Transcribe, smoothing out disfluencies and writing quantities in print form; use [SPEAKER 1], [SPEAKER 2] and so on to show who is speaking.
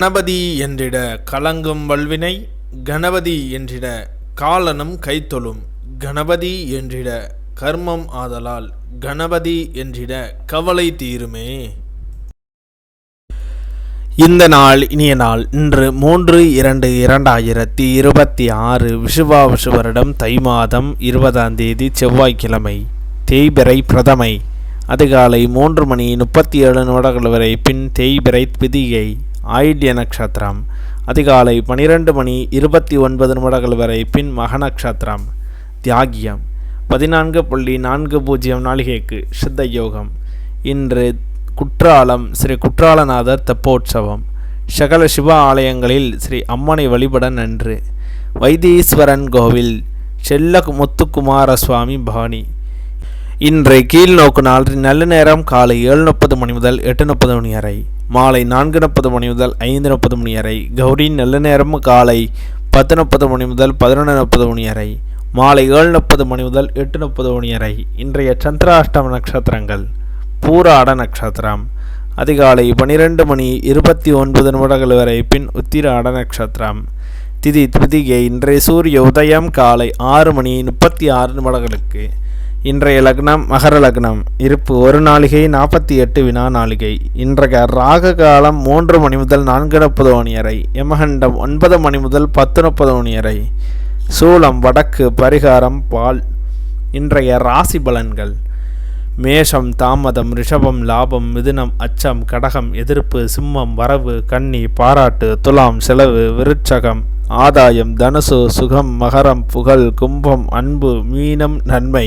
[SPEAKER 1] கணபதி என்றிட கலங்கும் வல்வினை, கணபதி என்றிட காலனும் கைத்தொழும், கணபதி என்றிட கர்மம் ஆதலால், கணபதி என்றிட கவலை தீருமே. இந்த நாள் இனிய நாள். இன்று 3/2/2026 விஷுவாவசு வருடம் தை மாதம் 20ஆம் தேதி செவ்வாய்க்கிழமை. தேய்பிறை பிரதமை. அதிகாலை 3:37 வரை. பின் தேய்பிறை திதியை. ஆயில்ய நட்சத்திரம். அதிகாலை 12:29 வரை. பின் மக நட்சத்திரம். தியாகியம் 14:40 நாளிகைக்கு சித்த யோகம். இன்று குற்றாலம் ஸ்ரீ குற்றாலநாதர் தெப்போற்சவம். சகல சிவ ஆலயங்களில் ஸ்ரீ அம்மனை வழிபட நன்று. வைத்தீஸ்வரன் கோவில் செல்ல முத்துக்குமார சுவாமி பவானி. இன்று கீழ் நோக்கு நாள். நல்ல நேரம் காலை 7:30 முதல் 8:30 வரை. மாலை 4:30 முதல் 5:30 வரை. கௌரி நல்ல நேரம் காலை 10:30 முதல் 11:30 வரை. மாலை 7:30 முதல் 8:30 வரை. இன்றைய சந்திராஷ்டம நட்சத்திரங்கள். பூராட நட்சத்திரம். அதிகாலை 12:29 வரை. பின் உத்திராட நட்சத்திரம். திதி திதிகை. இன்றைய சூரிய உதயம் காலை 6:36 இன்றைய லக்னம் மகர லக்னம். இருப்பு 1 நாளிகை 48 வினா நாளிகை. இன்றைய ராக காலம் 3 முதல் 4:30 வரை. யமகண்டம் 9 முதல் 10:30 வரை. சூலம் வடக்கு. பரிகாரம் பால். இன்றைய ராசி பலன்கள். மேஷம் தாமதம், ரிஷபம் லாபம், மிதுனம் அச்சம், கடகம் எதிர்ப்பு, சிம்மம் வரவு, கன்னி பாராட்டு, துலாம் செலவு, விருட்சகம் ஆதாயம், தனுசு சுகம், மகரம் புகழ், கும்பம் அன்பு, மீனம் நன்மை.